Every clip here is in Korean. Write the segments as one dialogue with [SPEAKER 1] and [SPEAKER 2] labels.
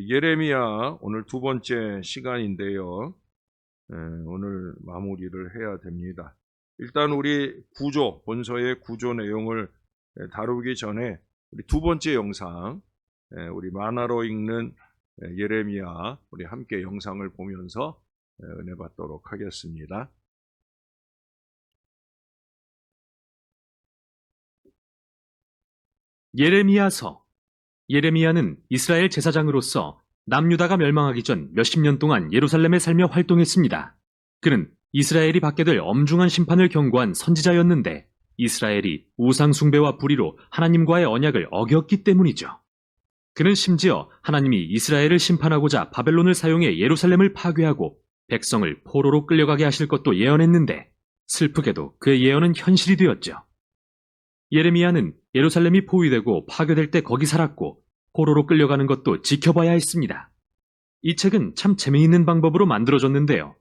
[SPEAKER 1] 예레미야 오늘 두 번째 시간인데요. 오늘 마무리를 해야 됩니다. 일단 우리 본서의 구조 내용을 다루기 전에 우리 두 번째 영상, 우리 만화로 읽는 예레미야, 우리 함께 영상을 보면서 은혜 받도록 하겠습니다.
[SPEAKER 2] 예레미야서. 예레미야는 이스라엘 제사장으로서 남유다가 멸망하기 전 몇십 년 동안 예루살렘에 살며 활동했습니다. 그는 이스라엘이 받게 될 엄중한 심판을 경고한 선지자였는데 이스라엘이 우상 숭배와 불의로 하나님과의 언약을 어겼기 때문이죠. 그는 심지어 하나님이 이스라엘을 심판하고자 바벨론을 사용해 예루살렘을 파괴하고 백성을 포로로 끌려가게 하실 것도 예언했는데 슬프게도 그의 예언은 현실이 되었죠. 예레미야는 예루살렘이 포위되고 파괴될 때 거기 살았고 포로로 끌려가는 것도 지켜봐야 했습니다. 이 책은 참 재미있는 방법으로 만들어졌는데요.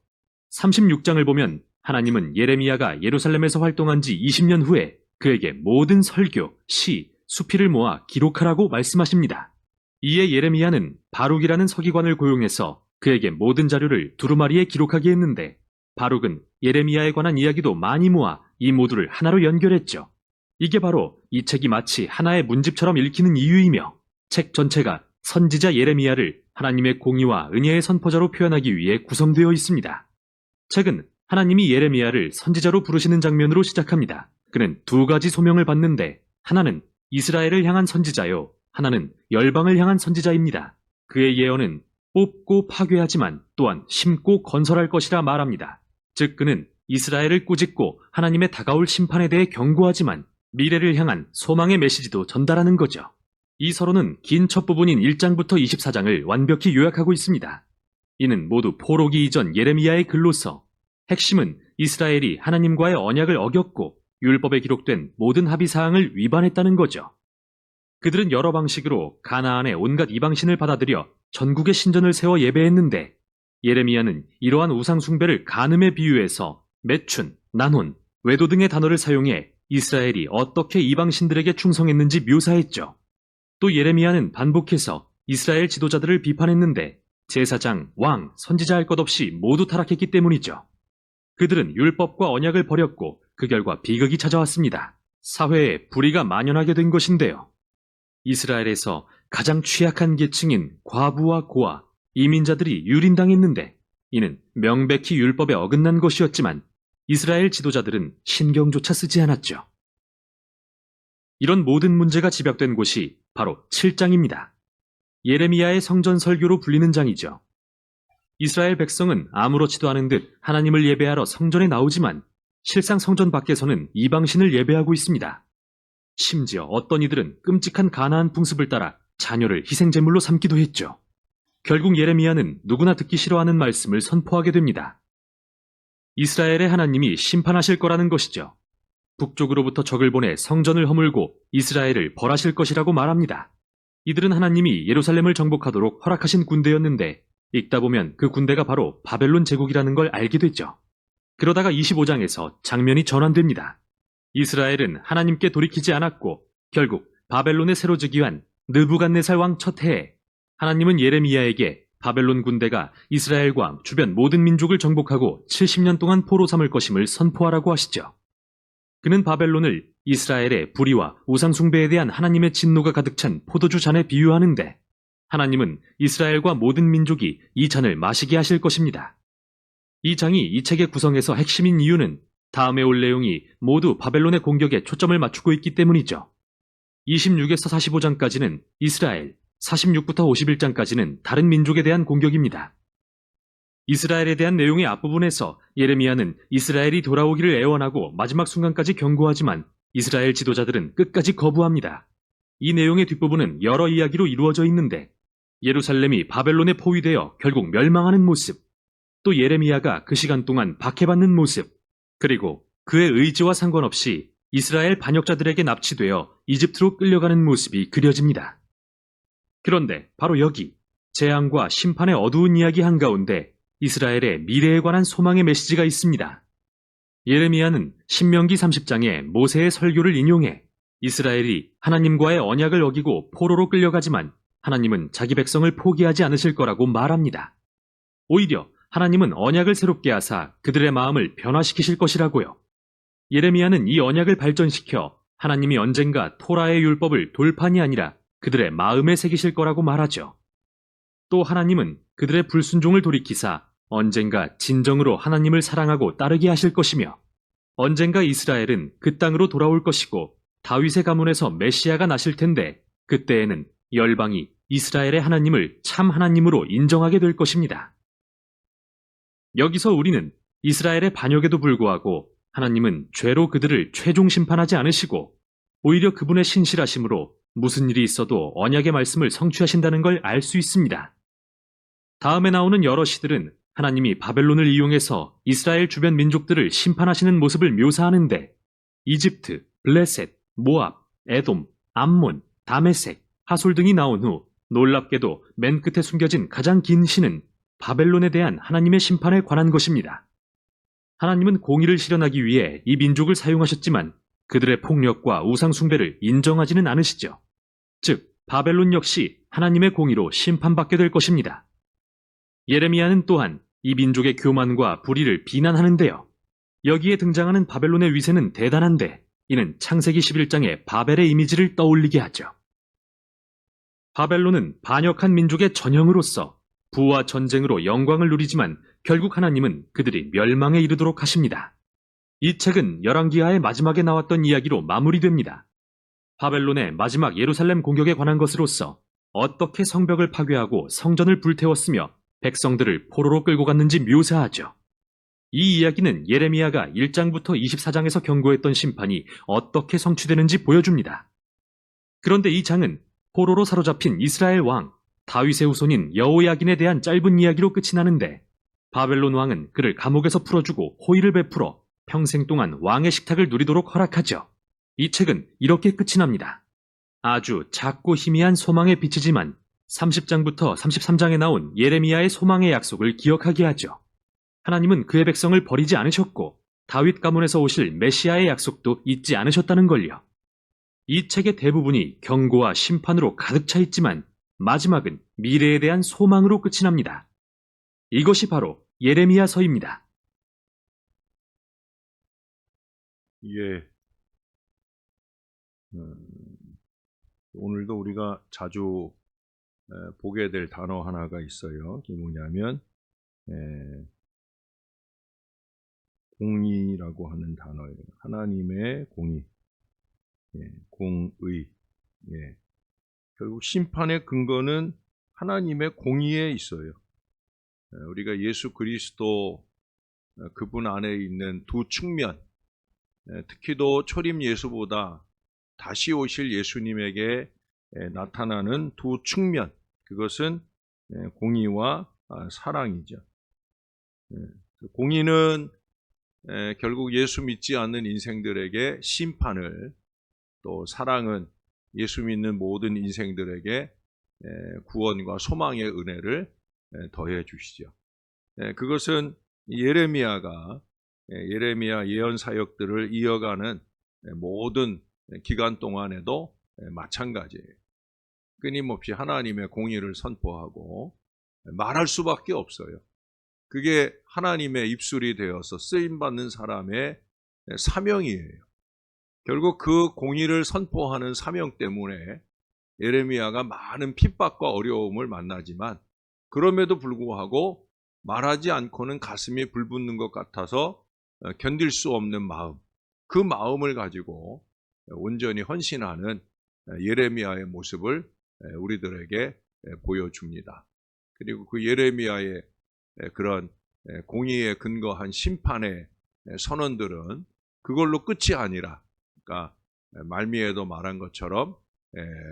[SPEAKER 2] 36장을 보면 하나님은 예레미야가 예루살렘에서 활동한 지 20년 후에 그에게 모든 설교, 시, 수필을 모아 기록하라고 말씀하십니다. 이에 예레미야는 바룩이라는 서기관을 고용해서 그에게 모든 자료를 두루마리에 기록하게 했는데 바룩은 예레미야에 관한 이야기도 많이 모아 이 모두를 하나로 연결했죠. 이게 바로 이 책이 마치 하나의 문집처럼 읽히는 이유이며 책 전체가 선지자 예레미야를 하나님의 공의와 은혜의 선포자로 표현하기 위해 구성되어 있습니다. 책은 하나님이 예레미야를 선지자로 부르시는 장면으로 시작합니다. 그는 두 가지 소명을 받는데 하나는 이스라엘을 향한 선지자요, 하나는 열방을 향한 선지자입니다. 그의 예언은 뽑고 파괴하지만 또한 심고 건설할 것이라 말합니다. 즉 그는 이스라엘을 꾸짖고 하나님의 다가올 심판에 대해 경고하지만 미래를 향한 소망의 메시지도 전달하는 거죠. 이 서론은 긴 첫 부분인 1장부터 24장을 완벽히 요약하고 있습니다. 이는 모두 포로기 이전 예레미야의 글로서 핵심은 이스라엘이 하나님과의 언약을 어겼고 율법에 기록된 모든 합의사항을 위반했다는 거죠. 그들은 여러 방식으로 가나안의 온갖 이방신을 받아들여 전국의 신전을 세워 예배했는데 예레미야는 이러한 우상 숭배를 간음에 비유해서 매춘, 난혼, 외도 등의 단어를 사용해 이스라엘이 어떻게 이방신들에게 충성했는지 묘사했죠. 또 예레미야는 반복해서 이스라엘 지도자들을 비판했는데 제사장, 왕, 선지자 할 것 없이 모두 타락했기 때문이죠. 그들은 율법과 언약을 버렸고 그 결과 비극이 찾아왔습니다. 사회에 불의가 만연하게 된 것인데요. 이스라엘에서 가장 취약한 계층인 과부와 고아, 이민자들이 유린당했는데 이는 명백히 율법에 어긋난 것이었지만 이스라엘 지도자들은 신경조차 쓰지 않았죠. 이런 모든 문제가 집약된 곳이 바로 7장입니다. 예레미야의 성전 설교로 불리는 장이죠. 이스라엘 백성은 아무렇지도 않은 듯 하나님을 예배하러 성전에 나오지만 실상 성전 밖에서는 이방신을 예배하고 있습니다. 심지어 어떤 이들은 끔찍한 가나안 풍습을 따라 자녀를 희생제물로 삼기도 했죠. 결국 예레미야는 누구나 듣기 싫어하는 말씀을 선포하게 됩니다. 이스라엘의 하나님이 심판하실 거라는 것이죠. 북쪽으로부터 적을 보내 성전을 허물고 이스라엘을 벌하실 것이라고 말합니다. 이들은 하나님이 예루살렘을 정복하도록 허락하신 군대였는데 읽다 보면 그 군대가 바로 바벨론 제국이라는 걸 알게 됐죠. 그러다가 25장에서 장면이 전환됩니다. 이스라엘은 하나님께 돌이키지 않았고 결국 바벨론에 새로 즉위한 느부갓네살 왕 첫 해에 하나님은 예레미야에게 바벨론 군대가 이스라엘과 주변 모든 민족을 정복하고 70년 동안 포로 삼을 것임을 선포하라고 하시죠. 그는 바벨론을 이스라엘의 불의와 우상숭배에 대한 하나님의 진노가 가득 찬 포도주 잔에 비유하는데 하나님은 이스라엘과 모든 민족이 이 잔을 마시게 하실 것입니다. 이 장이 이 책의 구성에서 핵심인 이유는 다음에 올 내용이 모두 바벨론의 공격에 초점을 맞추고 있기 때문이죠. 26에서 45장까지는 이스라엘, 46부터 51장까지는 다른 민족에 대한 공격입니다. 이스라엘에 대한 내용의 앞부분에서 예레미야는 이스라엘이 돌아오기를 애원하고 마지막 순간까지 경고하지만 이스라엘 지도자들은 끝까지 거부합니다. 이 내용의 뒷부분은 여러 이야기로 이루어져 있는데 예루살렘이 바벨론에 포위되어 결국 멸망하는 모습, 또 예레미야가 그 시간 동안 박해받는 모습, 그리고 그의 의지와 상관없이 이스라엘 반역자들에게 납치되어 이집트로 끌려가는 모습이 그려집니다. 그런데 바로 여기 재앙과 심판의 어두운 이야기 한가운데 이스라엘의 미래에 관한 소망의 메시지가 있습니다. 예레미야는 신명기 30장의 모세의 설교를 인용해 이스라엘이 하나님과의 언약을 어기고 포로로 끌려가지만 하나님은 자기 백성을 포기하지 않으실 거라고 말합니다. 오히려 하나님은 언약을 새롭게 하사 그들의 마음을 변화시키실 것이라고요. 예레미야는 이 언약을 발전시켜 하나님이 언젠가 토라의 율법을 돌판이 아니라 그들의 마음에 새기실 거라고 말하죠. 또 하나님은 그들의 불순종을 돌이키사 언젠가 진정으로 하나님을 사랑하고 따르게 하실 것이며 언젠가 이스라엘은 그 땅으로 돌아올 것이고 다윗의 가문에서 메시아가 나실 텐데 그때에는 열방이 이스라엘의 하나님을 참 하나님으로 인정하게 될 것입니다. 여기서 우리는 이스라엘의 반역에도 불구하고 하나님은 죄로 그들을 최종 심판하지 않으시고 오히려 그분의 신실하심으로 무슨 일이 있어도 언약의 말씀을 성취하신다는 걸 알 수 있습니다. 다음에 나오는 여러 시들은 하나님이 바벨론을 이용해서 이스라엘 주변 민족들을 심판하시는 모습을 묘사하는데 이집트, 블레셋, 모압, 에돔, 암몬, 다메섹, 하솔 등이 나온 후 놀랍게도 맨 끝에 숨겨진 가장 긴 시는 바벨론에 대한 하나님의 심판에 관한 것입니다. 하나님은 공의를 실현하기 위해 이 민족을 사용하셨지만 그들의 폭력과 우상 숭배를 인정하지는 않으시죠. 즉, 바벨론 역시 하나님의 공의로 심판받게 될 것입니다. 예레미야는 또한 이 민족의 교만과 불의를 비난하는데요. 여기에 등장하는 바벨론의 위세는 대단한데 이는 창세기 11장의 바벨의 이미지를 떠올리게 하죠. 바벨론은 반역한 민족의 전형으로서 부와 전쟁으로 영광을 누리지만 결국 하나님은 그들이 멸망에 이르도록 하십니다. 이 책은 열왕기하의 마지막에 나왔던 이야기로 마무리됩니다. 바벨론의 마지막 예루살렘 공격에 관한 것으로서 어떻게 성벽을 파괴하고 성전을 불태웠으며 백성들을 포로로 끌고 갔는지 묘사하죠. 이 이야기는 예레미야가 1장부터 24장에서 경고했던 심판이 어떻게 성취되는지 보여줍니다. 그런데 이 장은 포로로 사로잡힌 이스라엘 왕 다윗의 후손인 여호야긴에 대한 짧은 이야기로 끝이 나는데 바벨론 왕은 그를 감옥에서 풀어주고 호의를 베풀어 평생 동안 왕의 식탁을 누리도록 허락하죠. 이 책은 이렇게 끝이 납니다. 아주 작고 희미한 소망의 빛이지만 30장부터 33장에 나온 예레미야의 소망의 약속을 기억하게 하죠. 하나님은 그의 백성을 버리지 않으셨고 다윗 가문에서 오실 메시아의 약속도 잊지 않으셨다는 걸요. 이 책의 대부분이 경고와 심판으로 가득 차 있지만 마지막은 미래에 대한 소망으로 끝이 납니다. 이것이 바로 예레미야서입니다.
[SPEAKER 1] 예. 오늘도 우리가 자주 보게 될 단어 하나가 있어요. 그게 뭐냐면 공의라고 하는 단어예요. 하나님의 공의, 공의. 결국 심판의 근거는 하나님의 공의에 있어요. 우리가 예수 그리스도 그분 안에 있는 두 측면, 특히도 초림 예수보다 다시 오실 예수님에게 나타나는 두 측면, 그것은 공의와 사랑이죠. 공의는 결국 예수 믿지 않는 인생들에게 심판을, 또 사랑은 예수 믿는 모든 인생들에게 구원과 소망의 은혜를 더해 주시죠. 그것은 예레미야 예언 사역들을 이어가는 모든 기간 동안에도 마찬가지예요. 끊임없이 하나님의 공의를 선포하고 말할 수밖에 없어요. 그게 하나님의 입술이 되어서 쓰임받는 사람의 사명이에요. 결국 그 공의를 선포하는 사명 때문에 예레미야가 많은 핍박과 어려움을 만나지만 그럼에도 불구하고 말하지 않고는 가슴이 불붙는 것 같아서 견딜 수 없는 마음, 그 마음을 가지고 온전히 헌신하는 예레미야의 모습을 우리들에게 보여줍니다. 그리고 그 예레미야의 그런 공의에 근거한 심판의 선언들은 그걸로 끝이 아니라, 그러니까 말미에도 말한 것처럼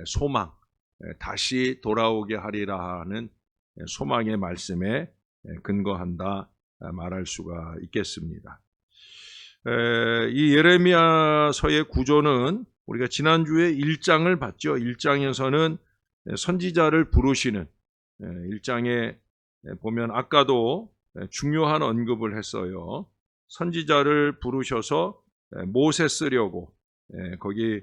[SPEAKER 1] 소망, 다시 돌아오게 하리라 하는 소망의 말씀에 근거한다 말할 수가 있겠습니다. 이 예레미야서의 구조는 우리가 지난주에 1장을 봤죠. 1장에서는 선지자를 부르시는, 1장에 보면 아까도 중요한 언급을 했어요. 선지자를 부르셔서 모세 쓰려고, 거기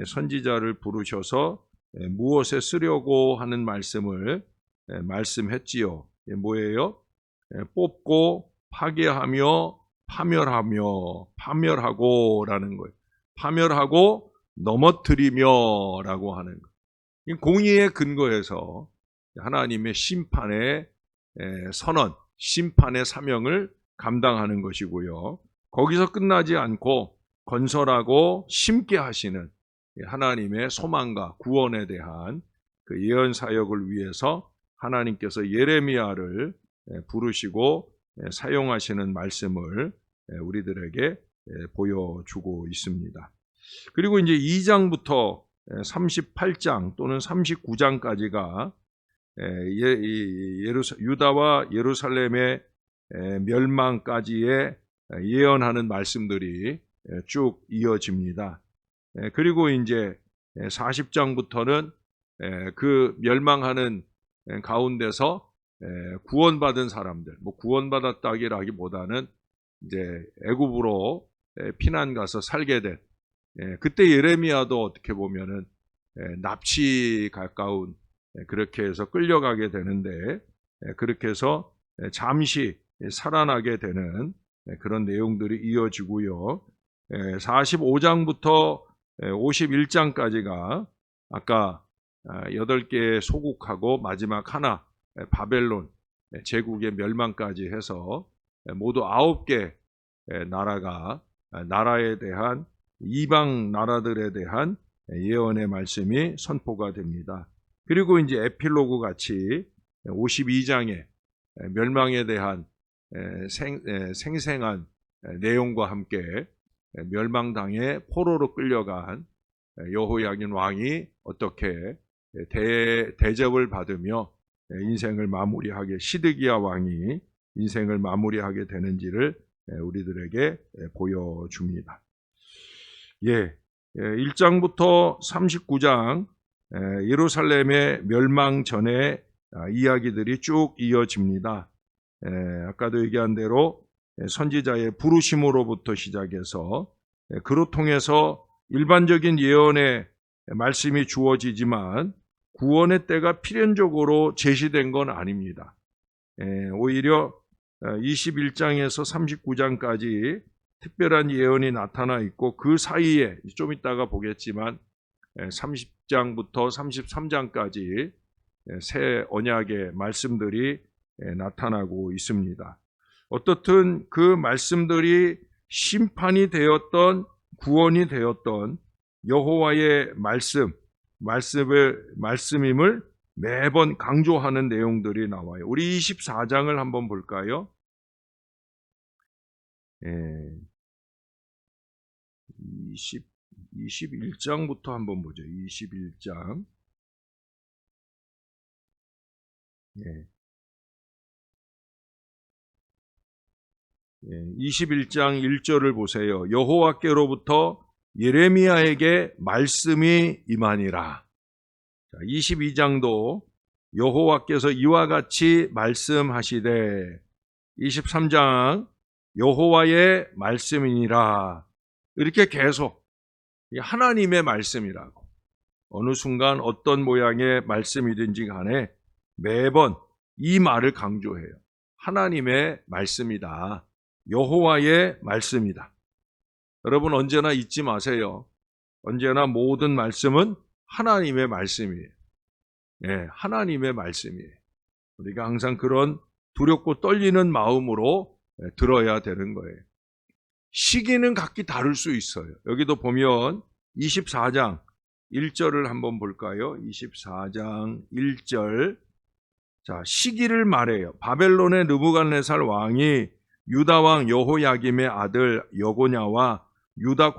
[SPEAKER 1] 선지자를 부르셔서 무엇에 쓰려고 하는 말씀을 말씀했지요. 뭐예요? 뽑고 파괴하며 파멸하고라는 거예요. 파멸하고 넘어뜨리며라고 하는 거예요. 이 공의의 근거에서 하나님의 심판의 선언, 심판의 사명을 감당하는 것이고요. 거기서 끝나지 않고 건설하고 심게 하시는 하나님의 소망과 구원에 대한 그 예언 사역을 위해서 하나님께서 예레미야를 부르시고 사용하시는 말씀을 우리들에게 보여주고 있습니다. 그리고 이제 2장부터 38장 또는 39장까지가 유다와 예루살렘의 멸망까지의 예언하는 말씀들이 쭉 이어집니다. 그리고 이제 40장부터는 그 멸망하는 가운데서 구원받은 사람들, 구원받았다기보다는 이제 애굽으로 피난 가서 살게 된, 그때 예레미야도 어떻게 보면은 납치 가까운 그렇게 해서 끌려가게 되는데, 그렇게 해서 잠시 살아나게 되는 그런 내용들이 이어지고요. 45장부터 51장까지가 아까 8개의 소국하고 마지막 하나 바벨론 제국의 멸망까지 해서 모두 9개 나라에 대한 이방 나라들에 대한 예언의 말씀이 선포가 됩니다. 그리고 이제 에필로그 같이 52장의 멸망에 대한 생생한 내용과 함께 멸망당해 포로로 끌려간 여호야긴 왕이 어떻게 대접을 받으며 인생을 마무리하게, 시드기야 왕이 인생을 마무리하게 되는지를 우리들에게 보여줍니다. 1장부터 39장 예루살렘의 멸망 전의 이야기들이 쭉 이어집니다. 아까도 얘기한 대로 선지자의 부르심으로부터 시작해서 그로 통해서 일반적인 예언의 말씀이 주어지지만 구원의 때가 필연적으로 제시된 건 아닙니다. 오히려 21장에서 39장까지 특별한 예언이 나타나 있고, 그 사이에 좀 이따가 보겠지만 30장부터 33장까지 새 언약의 말씀들이 나타나고 있습니다. 어떻든 그 말씀들이 심판이 되었던, 구원이 되었던 여호와의 말씀임을 매번 강조하는 내용들이 나와요. 우리 24장을 한번 볼까요? 21장부터 한번 보죠. 21장. 21장 1절을 보세요. 여호와께로부터 예레미야에게 말씀이 임하니라. 22장도 여호와께서 이와 같이 말씀하시되, 23장 여호와의 말씀이니라. 이렇게 계속 하나님의 말씀이라고, 어느 순간 어떤 모양의 말씀이든지 간에 매번 이 말을 강조해요. 하나님의 말씀이다. 여호와의 말씀이다. 여러분 언제나 잊지 마세요. 언제나 모든 말씀은 하나님의 말씀이에요. 하나님의 말씀이에요. 우리가 항상 그런 두렵고 떨리는 마음으로 들어야 되는 거예요. 시기는 각기 다를 수 있어요. 여기도 보면 24장 1절을 한번 볼까요? 24장 1절. 자, 시기를 말해요. 바벨론의 느부갓네살 왕이 유다 왕 여호야김의 아들 여고냐와 유다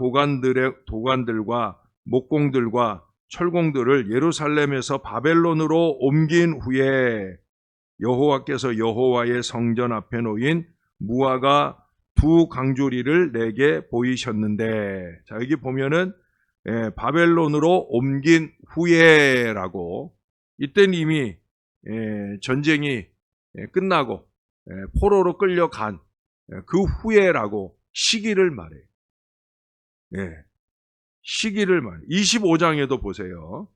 [SPEAKER 1] 도관들과 목공들과 철공들을 예루살렘에서 바벨론으로 옮긴 후에 여호와께서 여호와의 성전 앞에 놓인 무화과 2강조리를 내게 보이셨는데, 자, 여기 보면은 바벨론으로 옮긴 후에라고, 이때는 이미 전쟁이 끝나고 포로로 끌려간 그 후에라고 시기를 말해요. 시기를 말해요. 25장에도 보세요.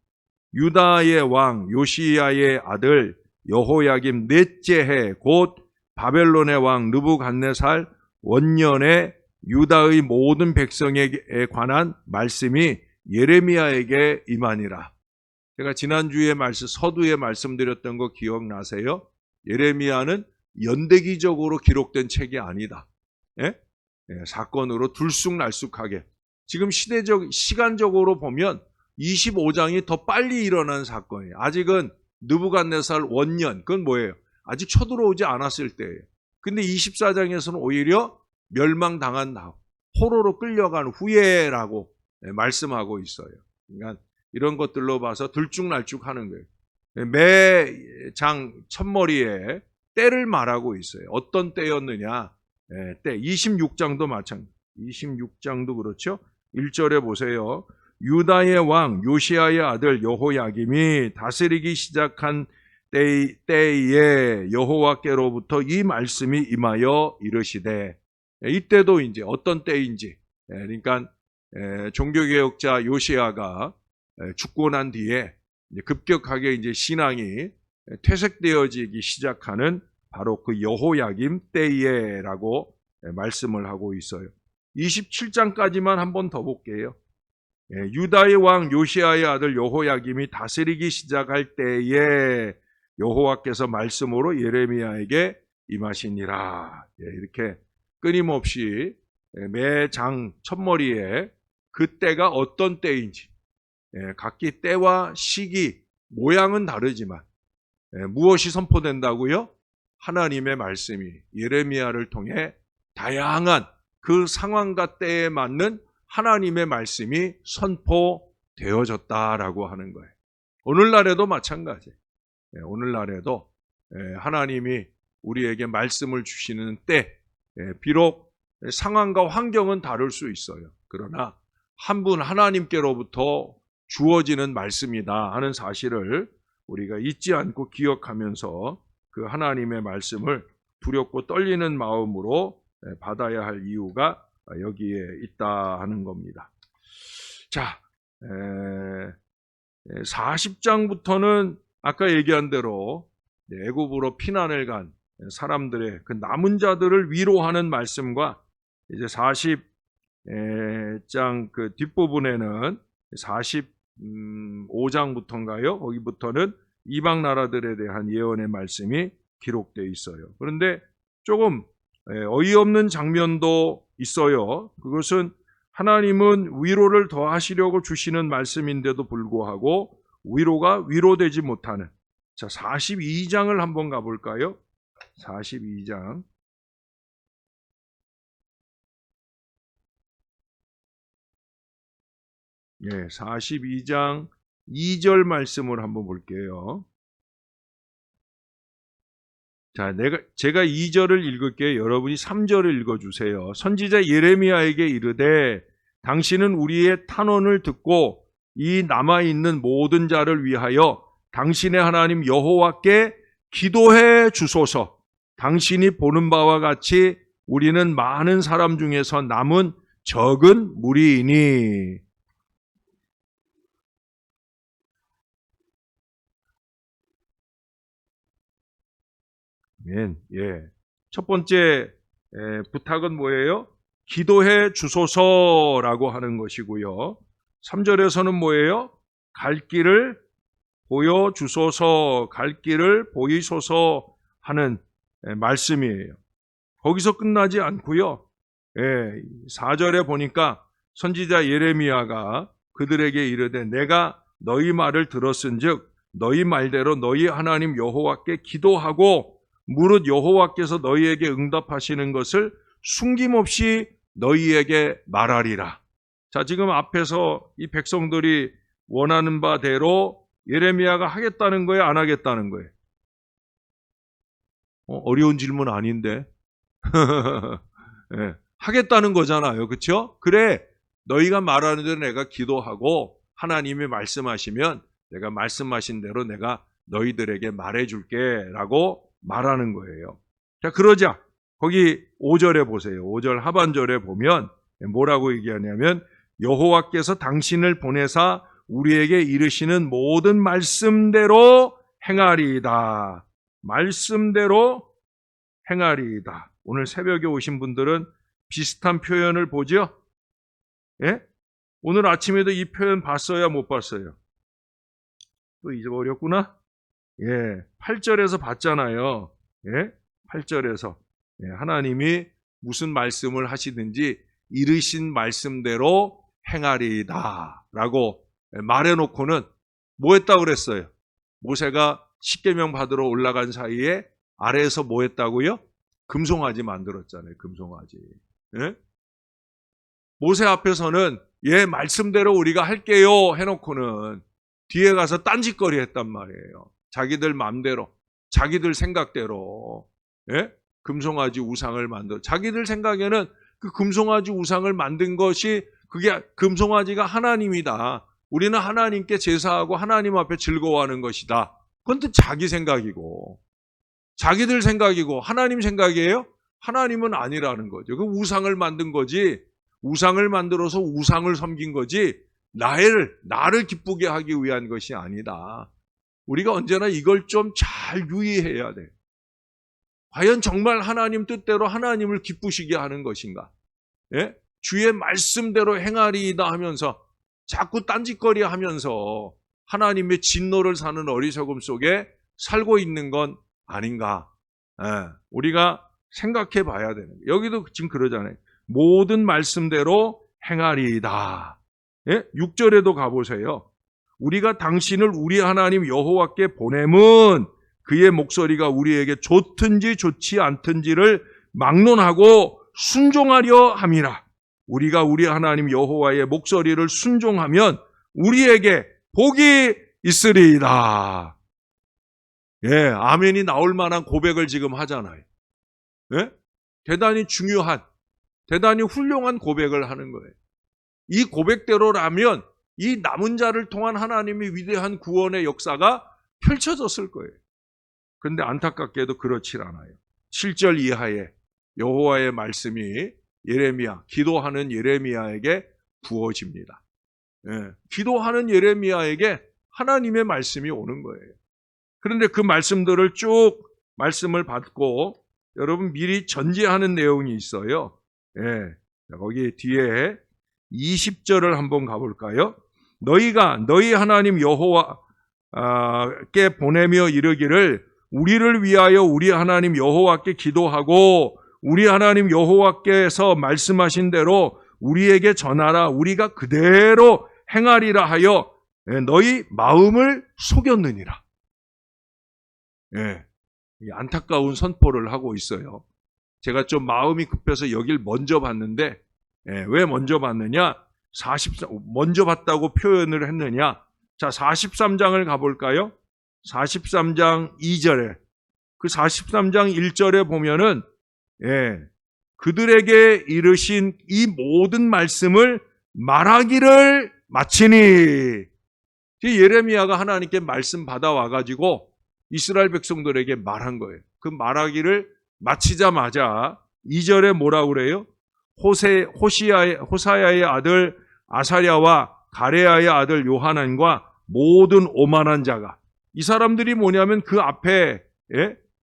[SPEAKER 1] 유다의 왕 요시야의 아들 여호야김 넷째 해 곧 바벨론의 왕 느부갓네살 원년에 유다의 모든 백성에 관한 말씀이 예레미야에게 임하니라. 제가 지난주에 서두에 말씀드렸던 거 기억나세요? 예레미야는 연대기적으로 기록된 책이 아니다. 예? 사건으로 들쑥날쑥하게. 지금 시간적으로 보면 25장이 더 빨리 일어난 사건이에요. 아직은 느부갓네살 원년, 그건 뭐예요? 아직 쳐들어오지 않았을 때예요. 근데 24장에서는 오히려 멸망당한 다음, 포로로 끌려간 후에라고 말씀하고 있어요. 그러니까 이런 것들로 봐서 들쭉날쭉하는 거예요. 매 장 첫머리에 때를 말하고 있어요. 어떤 때였느냐? 때 26장도 마찬가지. 26장도 그렇죠. 1절에 보세요. 유다의 왕 요시야의 아들 여호야김이 다스리기 시작한 때에 여호와께로부터 이 말씀이 임하여 이르시되, 이때도 이제 어떤 때인지, 그러니까 종교개혁자 요시야가 죽고 난 뒤에 급격하게 이제 신앙이 퇴색되어지기 시작하는 바로 그 여호야김 때에라고 말씀을 하고 있어요. 27장까지만 한번 더 볼게요. 유다의 왕 요시야의 아들 여호야김이 다스리기 시작할 때에 여호와께서 말씀으로 예레미야에게 임하시니라. 이렇게 끊임없이 매 장 첫머리에 그 때가 어떤 때인지, 각기 때와 시기, 모양은 다르지만 무엇이 선포된다고요? 하나님의 말씀이 예레미야를 통해 다양한 그 상황과 때에 맞는 하나님의 말씀이 선포되어졌다라고 하는 거예요. 오늘날에도 마찬가지예요. 오늘날에도 하나님이 우리에게 말씀을 주시는 때, 비록 상황과 환경은 다를 수 있어요. 그러나 한 분 하나님께로부터 주어지는 말씀이다 하는 사실을 우리가 잊지 않고 기억하면서 그 하나님의 말씀을 두렵고 떨리는 마음으로 받아야 할 이유가 여기에 있다 하는 겁니다. 자, 40장부터는 아까 얘기한 대로 애굽으로 피난을 간 사람들의 그 남은 자들을 위로하는 말씀과, 이제 40장 그 뒷부분에는 45장부터인가요? 거기부터는 이방 나라들에 대한 예언의 말씀이 기록되어 있어요. 그런데 조금 어이없는 장면도 있어요. 그것은 하나님은 위로를 더하시려고 주시는 말씀인데도 불구하고 위로가 위로되지 못하는, 자, 42장을 한번 가볼까요? 42장. 예, 42장 2절 말씀을 한번 볼게요. 자, 제가 2절을 읽을게요. 여러분이 3절을 읽어주세요. 선지자 예레미야에게 이르되 당신은 우리의 탄원을 듣고 이 남아있는 모든 자를 위하여 당신의 하나님 여호와께 기도해 주소서. 당신이 보는 바와 같이 우리는 많은 사람 중에서 남은 적은 무리이니. 예. 첫 번째 부탁은 뭐예요? 기도해 주소서라고 하는 것이고요. 3절에서는 뭐예요? 갈 길을 보여주소서, 갈 길을 보이소서 하는 말씀이에요. 거기서 끝나지 않고요. 4절에 보니까 선지자 예레미야가 그들에게 이르되 내가 너희 말을 들었은즉 너희 말대로 너희 하나님 여호와께 기도하고 무릇 여호와께서 너희에게 응답하시는 것을 숨김없이 너희에게 말하리라. 자, 지금 앞에서 이 백성들이 원하는 바대로 예레미야가 하겠다는 거예요? 안 하겠다는 거예요? 어려운 질문 아닌데. 네, 하겠다는 거잖아요. 그렇죠? 그래, 너희가 말하는 대로 내가 기도하고 하나님이 말씀하시면 내가 말씀하신 대로 내가 너희들에게 말해줄게 라고 말하는 거예요. 자, 그러자 거기 5절에 보세요. 5절 하반절에 보면 뭐라고 얘기하냐면 여호와께서 당신을 보내사 우리에게 이르시는 모든 말씀대로 행하리이다. 말씀대로 행하리이다. 오늘 새벽에 오신 분들은 비슷한 표현을 보죠? 예? 오늘 아침에도 이 표현 봤어요? 못 봤어요? 또 잊어버렸구나? 예, 8절에서 봤잖아요. 예? 8절에서. 예, 하나님이 무슨 말씀을 하시든지 이르신 말씀대로 행하리이다. 라고 말해놓고는 뭐 했다고 그랬어요? 모세가 십계명 받으러 올라간 사이에 아래에서 뭐 했다고요? 금송아지 만들었잖아요. 금송아지. 예? 모세 앞에서는 예, 말씀대로 우리가 할게요 해놓고는 뒤에 가서 딴짓거리 했단 말이에요. 자기들 맘대로, 자기들 생각대로. 예? 금송아지 우상을 만들어. 자기들 생각에는 그 금송아지 우상을 만든 것이 그게 금송아지가 하나님이다. 우리는 하나님께 제사하고 하나님 앞에 즐거워하는 것이다. 그건 또 자기 생각이고 자기들 생각이고 하나님 생각이에요? 하나님은 아니라는 거죠. 그 우상을 만든 거지 우상을 만들어서 우상을 섬긴 거지 나를 기쁘게 하기 위한 것이 아니다. 우리가 언제나 이걸 좀 잘 유의해야 돼요. 과연 정말 하나님 뜻대로 하나님을 기쁘시게 하는 것인가? 예? 주의 말씀대로 행하리이다 하면서 자꾸 딴짓거리 하면서 하나님의 진노를 사는 어리석음 속에 살고 있는 건 아닌가? 예, 우리가 생각해 봐야 되는 거예요. 여기도 지금 그러잖아요. 모든 말씀대로 행하리이다. 예? 6절에도 가보세요. 우리가 당신을 우리 하나님 여호와께 보냄은 그의 목소리가 우리에게 좋든지 좋지 않든지를 막론하고 순종하려 함이라. 우리가 우리 하나님 여호와의 목소리를 순종하면 우리에게 복이 있으리이다. 예, 아멘이 나올 만한 고백을 지금 하잖아요. 예? 대단히 중요한, 대단히 훌륭한 고백을 하는 거예요. 이 고백대로라면 이 남은 자를 통한 하나님의 위대한 구원의 역사가 펼쳐졌을 거예요. 그런데 안타깝게도 그렇지 않아요. 7절 이하에 여호와의 말씀이 기도하는 예레미야에게 부어집니다. 예, 기도하는 예레미야에게 하나님의 말씀이 오는 거예요. 그런데 그 말씀들을 쭉 말씀을 받고 여러분 미리 전제하는 내용이 있어요. 예, 거기 뒤에 20절을 한번 가볼까요? 너희가 너희 하나님 여호와께 보내며 이르기를 우리를 위하여 우리 하나님 여호와께 기도하고 우리 하나님 여호와께서 말씀하신 대로 우리에게 전하라. 우리가 그대로 행하리라 하여 너희 마음을 속였느니라. 예, 안타까운 선포를 하고 있어요. 제가 좀 마음이 급해서 여길 먼저 봤는데 왜 먼저 봤느냐? 먼저 봤다고 표현을 했느냐? 자, 43장을 가볼까요? 43장 2절에 그 43장 1절에 보면은 그들에게 이르신 이 모든 말씀을 말하기를 마치니 예레미야가 하나님께 말씀 받아와가지고 이스라엘 백성들에게 말한 거예요. 그 말하기를 마치자마자 2절에 뭐라고 그래요? 호사야의 아들 아사랴와 가레야의 아들 요하난과 모든 오만한 자가 이 사람들이 뭐냐면 그 앞에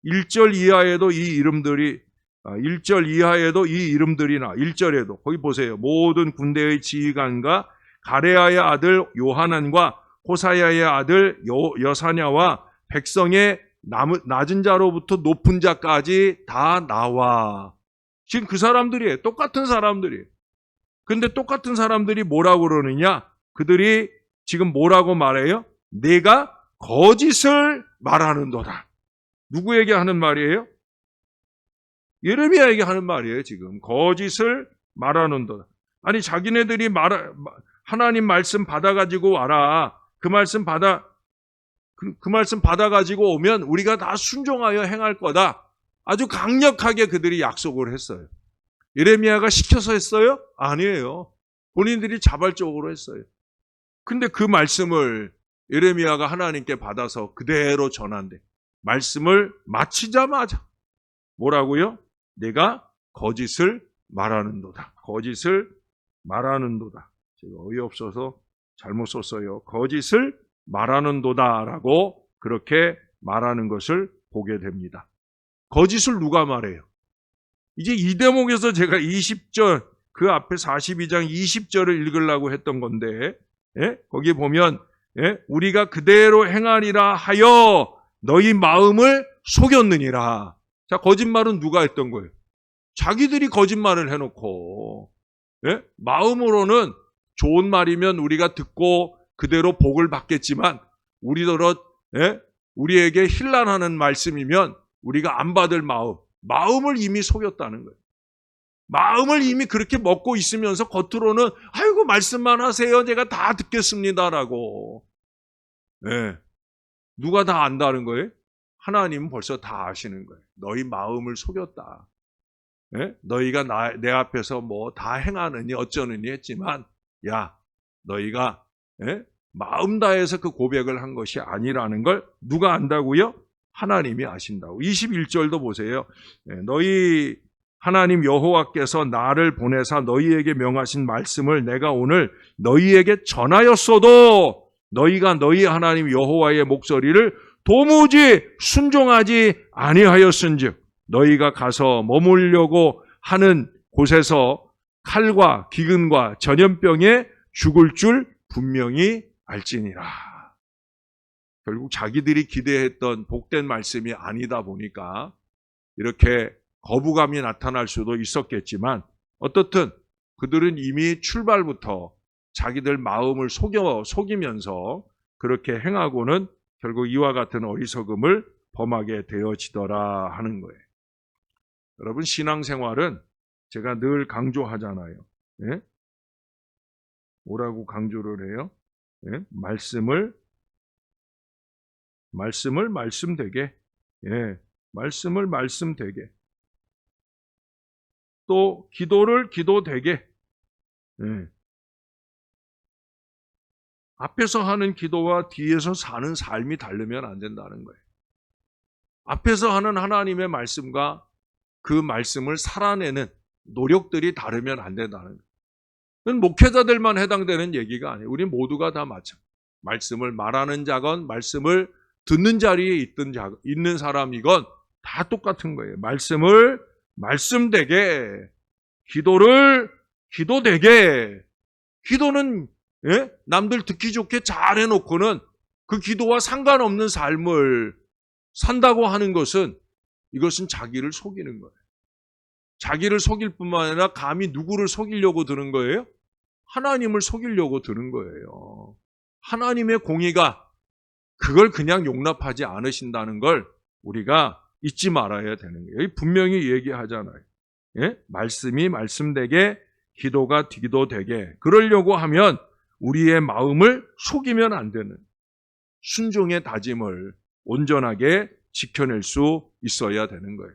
[SPEAKER 1] 1절 이하에도 이 이름들이 1절 이하에도 이 이름들이나 1절에도 거기 보세요. 모든 군대의 지휘관과 가레야의 아들 요하난과 호사야의 아들 여사냐와 백성의 낮은 자로부터 높은 자까지 다 나와. 지금 그 사람들이에요. 똑같은 사람들이에요. 근데 똑같은 사람들이 뭐라고 그러느냐? 그들이 지금 뭐라고 말해요? 내가 거짓을 말하는도다. 누구에게 하는 말이에요? 예레미야에게 하는 말이에요. 지금 거짓을 말하는도다. 아니 자기네들이 하나님 말씀 받아가지고 와라. 그 말씀 받아가지고 오면 우리가 다 순종하여 행할 거다. 아주 강력하게 그들이 약속을 했어요. 예레미야가 시켜서 했어요? 아니에요. 본인들이 자발적으로 했어요. 근데 그 말씀을 예레미야가 하나님께 받아서 그대로 전한대. 말씀을 마치자마자 뭐라고요? 내가 거짓을 말하는도다. 거짓을 말하는도다. 제가 어이없어서 잘못 썼어요. 거짓을 말하는도다라고 그렇게 말하는 것을 보게 됩니다. 거짓을 누가 말해요? 이제 이 대목에서 제가 20절, 그 앞에 42장 20절을 읽으려고 했던 건데, 거기 보면, 우리가 그대로 행하리라 하여 너희 마음을 속였느니라. 자, 거짓말은 누가 했던 거예요? 자기들이 거짓말을 해놓고, 마음으로는 좋은 말이면 우리가 듣고 그대로 복을 받겠지만, 우리에게 힐난하는 말씀이면 우리가 안 받을 마음을 이미 속였다는 거예요. 마음을 이미 그렇게 먹고 있으면서 겉으로는 아이고 말씀만 하세요. 제가 다 듣겠습니다라고. 누가 다 안다는 거예요? 하나님은 벌써 다 아시는 거예요. 너희 마음을 속였다. 너희가 내 앞에서 뭐 다 행하느니 어쩌느니 했지만 야 너희가 마음 다해서 그 고백을 한 것이 아니라는 걸 누가 안다고요? 하나님이 아신다고. 21절도 보세요. 너희 하나님 여호와께서 나를 보내사 너희에게 명하신 말씀을 내가 오늘 너희에게 전하였어도 너희가 너희 하나님 여호와의 목소리를 도무지 순종하지 아니하였은즉 너희가 가서 머물려고 하는 곳에서 칼과 기근과 전염병에 죽을 줄 분명히 알지니라. 결국 자기들이 기대했던 복된 말씀이 아니다 보니까 이렇게 거부감이 나타날 수도 있었겠지만 어떻든 그들은 이미 출발부터 자기들 마음을 속이면서 그렇게 행하고는 결국 이와 같은 어리석음을 범하게 되어지더라 하는 거예요. 여러분 신앙생활은 제가 늘 강조하잖아요. 뭐라고 강조를 해요? 말씀을 말씀되게, 말씀을 말씀되게, 또 기도를 기도되게. 앞에서 하는 기도와 뒤에서 사는 삶이 다르면 안 된다는 거예요. 앞에서 하는 하나님의 말씀과 그 말씀을 살아내는 노력들이 다르면 안 된다는 거예요. 그건 목회자들만 해당되는 얘기가 아니에요. 우리 모두가 다 마찬가지예요. 말씀을 말하는 자건 말씀을 듣는 자리에 있는 사람이건 다 똑같은 거예요. 말씀을 말씀되게, 기도를 기도되게. 기도는 남들 듣기 좋게 잘 해놓고는 그 기도와 상관없는 삶을 산다고 하는 것은 이것은 자기를 속이는 거예요. 자기를 속일 뿐만 아니라 감히 누구를 속이려고 드는 거예요? 하나님을 속이려고 드는 거예요. 하나님의 공의가 그걸 그냥 용납하지 않으신다는 걸 우리가 잊지 말아야 되는 거예요. 여기 분명히 얘기하잖아요. 말씀이 말씀되게, 기도가 기도되게. 그러려고 하면 우리의 마음을 속이면 안 되는 순종의 다짐을 온전하게 지켜낼 수 있어야 되는 거예요.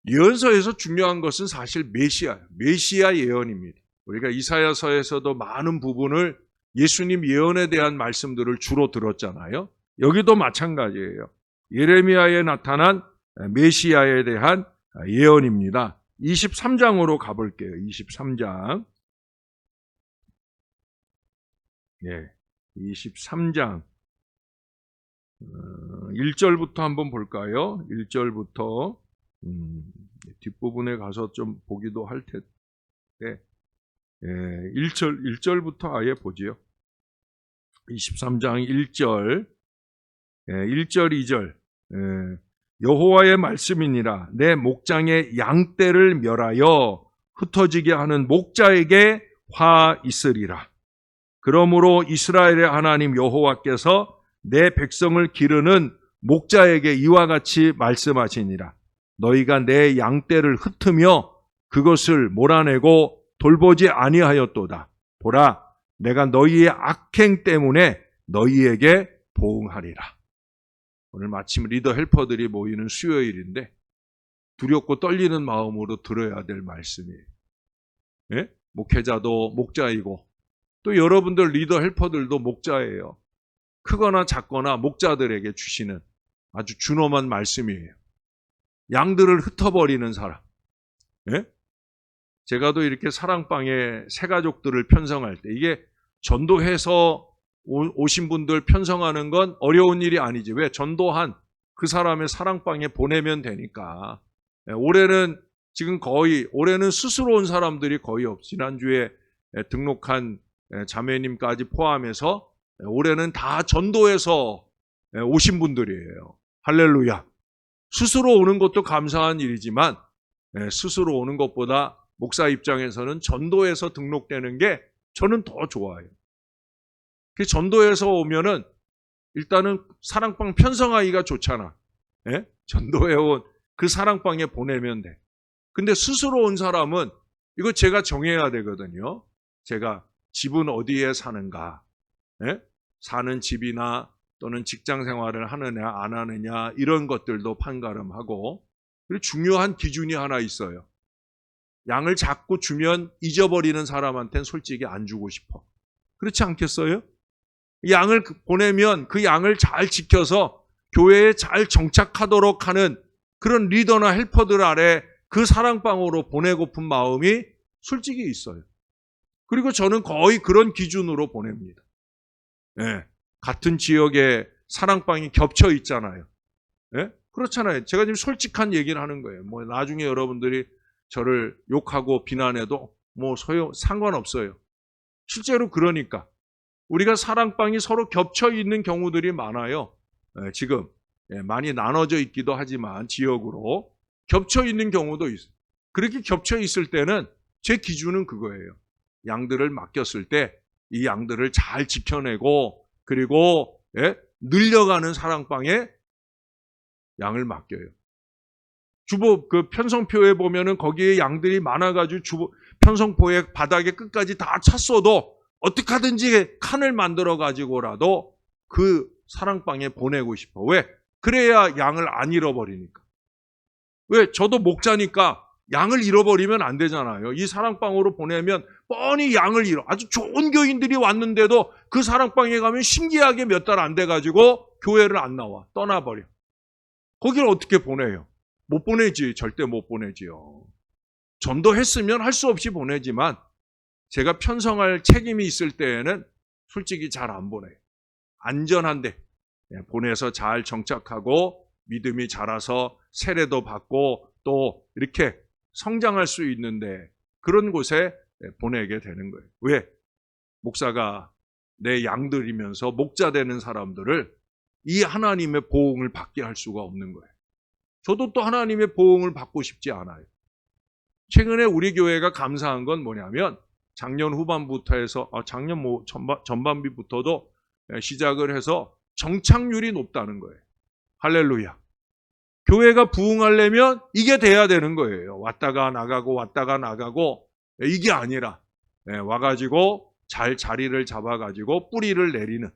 [SPEAKER 1] 예언서에서 중요한 것은 사실 메시아예요. 메시아 예언입니다. 우리가 이사야서에서도 많은 부분을 예수님 예언에 대한 말씀들을 주로 들었잖아요. 여기도 마찬가지예요. 예레미야에 나타난 메시아에 대한 예언입니다. 23장으로 가볼게요. 23장. 23장 1절부터 한번 볼까요? 1절부터 뒷부분에 가서 좀 보기도 할 텐데 1절부터 아예 보지요. 23장 1절 1절 2절 여호와의 말씀이니라 내 목장의 양떼를 멸하여 흩어지게 하는 목자에게 화 있으리라. 그러므로 이스라엘의 하나님 여호와께서 내 백성을 기르는 목자에게 이와 같이 말씀하시니라. 너희가 내 양떼를 흩으며 그것을 몰아내고 돌보지 아니하였도다. 보라, 내가 너희의 악행 때문에 너희에게 보응하리라. 오늘 마침 리더 헬퍼들이 모이는 수요일인데 두렵고 떨리는 마음으로 들어야 될 말씀이에요. 목회자도 목자이고 또 여러분들 리더 헬퍼들도 목자예요. 크거나 작거나 목자들에게 주시는 아주 준엄한 말씀이에요. 양들을 흩어버리는 사람. 제가 또 이렇게 사랑방에 새가족들을 편성할 때 이게 전도해서 오신 분들 편성하는 건 어려운 일이 아니지. 왜? 전도한 그 사람의 사랑방에 보내면 되니까. 올해는 지금 올해는 스스로 온 사람들이 거의 지난주에 등록한 자매님까지 포함해서 올해는 다 전도해서 오신 분들이에요. 할렐루야. 스스로 오는 것도 감사한 일이지만 스스로 오는 것보다 목사 입장에서는 전도해서 등록되는 게 저는 더 좋아요. 그 전도해서 오면은 일단은 사랑방 편성하기가 좋잖아. 전도해온 그 사랑방에 보내면 돼. 근데 스스로 온 사람은 이거 제가 정해야 되거든요. 제가 집은 어디에 사는가, 사는 집이나 또는 직장 생활을 하느냐 안 하느냐 이런 것들도 판가름하고, 그리고 중요한 기준이 하나 있어요. 양을 자꾸 주면 잊어버리는 사람한테는 솔직히 안 주고 싶어. 그렇지 않겠어요? 양을 보내면 그 양을 잘 지켜서 교회에 잘 정착하도록 하는 그런 리더나 헬퍼들 아래 그 사랑방으로 보내고픈 마음이 솔직히 있어요. 그리고 저는 거의 그런 기준으로 보냅니다. 같은 지역에 사랑방이 겹쳐 있잖아요. 그렇잖아요. 제가 지금 솔직한 얘기를 하는 거예요. 뭐 나중에 여러분들이 저를 욕하고 비난해도 상관없어요. 실제로 그러니까 우리가 사랑방이 서로 겹쳐 있는 경우들이 많아요. 지금 많이 나눠져 있기도 하지만 지역으로 겹쳐 있는 경우도 있어요. 그렇게 겹쳐 있을 때는 제 기준은 그거예요. 양들을 맡겼을 때 이 양들을 잘 지켜내고 그리고 늘려가는 사랑방에 양을 맡겨요. 그 편성표에 보면은 거기에 양들이 많아가지고 편성포의 바닥에 끝까지 다 찼어도 어떻게 하든지 칸을 만들어 가지고라도 그 사랑방에 보내고 싶어. 왜? 그래야 양을 안 잃어버리니까. 왜? 저도 목자니까 양을 잃어버리면 안 되잖아요. 이 사랑방으로 보내면 뻔히 양을 아주 좋은 교인들이 왔는데도 그 사랑방에 가면 신기하게 몇 달 안 돼가지고 교회를 안 나와. 떠나버려. 거기를 어떻게 보내요? 못 보내지. 절대 못 보내지요. 전도했으면 할 수 없이 보내지만 제가 편성할 책임이 있을 때에는 솔직히 잘 안 보내요. 안전한데 보내서 잘 정착하고 믿음이 자라서 세례도 받고 또 이렇게 성장할 수 있는데 그런 곳에 보내게 되는 거예요. 왜? 목사가 내 양들이면서 목자 되는 사람들을 이 하나님의 보응을 받게 할 수가 없는 거예요. 저도 또 하나님의 보응을 받고 싶지 않아요. 최근에 우리 교회가 감사한 건 뭐냐면 작년 후반부터 해서 작년 전반기부터도 시작을 해서 정착률이 높다는 거예요. 할렐루야. 교회가 부흥하려면 이게 돼야 되는 거예요. 왔다가 나가고 이게 아니라 와가지고 잘 자리를 잡아가지고 뿌리를 내리는,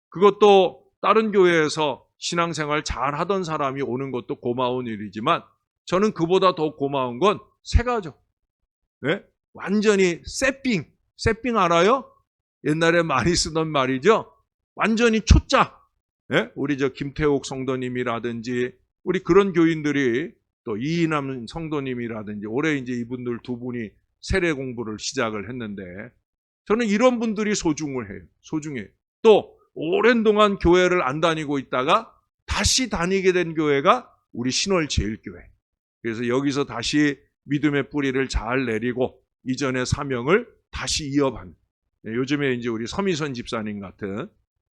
[SPEAKER 1] 그것도 다른 교회에서 신앙생활 잘 하던 사람이 오는 것도 고마운 일이지만 저는 그보다 더 고마운 건 세 가지. 완전히 세핑 알아요? 옛날에 많이 쓰던 말이죠. 완전히 초짜. 우리 김태옥 성도님이라든지 우리 그런 교인들이 또 이인남 성도님이라든지 올해 이제 이분들 두 분이 세례 공부를 시작을 했는데 저는 이런 분들이 소중해요. 또 오랜 동안 교회를 안 다니고 있다가 다시 다니게 된 교회가 우리 신월제일교회. 그래서 여기서 다시 믿음의 뿌리를 잘 내리고 이전의 사명을 다시 이어받는. 요즘에 이제 우리 서미선 집사님 같은,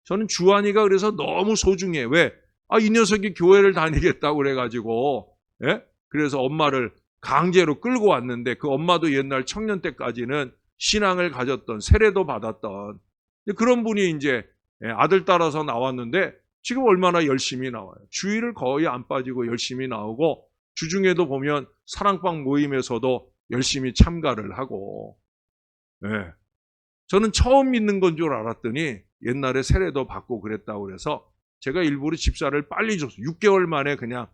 [SPEAKER 1] 저는 주한이가 그래서 너무 소중해. 왜? 이 녀석이 교회를 다니겠다고 그래가지고, 그래서 엄마를 강제로 끌고 왔는데 그 엄마도 옛날 청년 때까지는 신앙을 가졌던, 세례도 받았던 그런 분이 이제 아들 따라서 나왔는데 지금 얼마나 열심히 나와요. 주일을 거의 안 빠지고 열심히 나오고 주중에도 보면 사랑방 모임에서도 열심히 참가를 하고. 저는 처음 믿는 건 줄 알았더니 옛날에 세례도 받고 그랬다고 그래서 제가 일부러 집사를 빨리 줬어요. 6개월 만에 그냥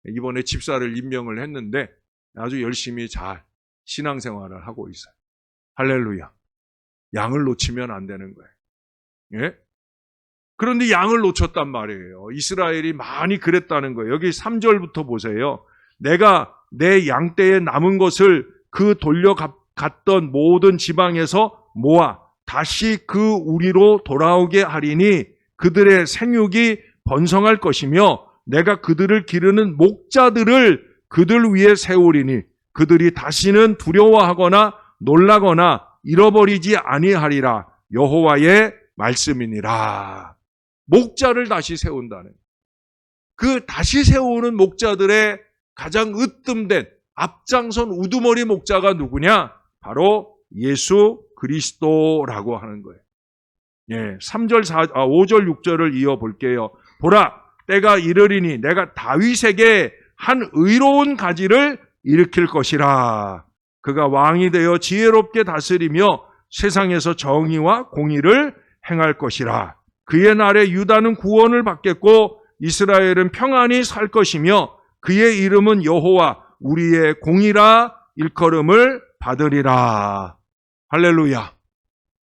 [SPEAKER 1] 이번에 집사를 임명을 했는데 아주 열심히 잘 신앙생활을 하고 있어요. 할렐루야. 양을 놓치면 안 되는 거예요. 그런데 양을 놓쳤단 말이에요. 이스라엘이 많이 그랬다는 거예요. 여기 3절부터 보세요. 내가 내 양떼에 남은 것을 그 돌려갔던 모든 지방에서 모아 다시 그 우리로 돌아오게 하리니 그들의 생육이 번성할 것이며 내가 그들을 기르는 목자들을 그들 위에 세우리니 그들이 다시는 두려워하거나 놀라거나 잃어버리지 아니하리라. 여호와의 말씀이니라. 목자를 다시 세운다는, 그 다시 세우는 목자들의 가장 으뜸된 앞장선 우두머리 목자가 누구냐? 바로 예수 그리스도라고 하는 거예요. 예, 5절 6절을 이어볼게요. 보라, 때가 이르리니 내가 다윗에게 한 의로운 가지를 일으킬 것이라. 그가 왕이 되어 지혜롭게 다스리며 세상에서 정의와 공의를 행할 것이라. 그의 날에 유다는 구원을 받겠고 이스라엘은 평안히 살 것이며 그의 이름은 여호와 우리의 공의라 일컬음을 받으리라. 할렐루야.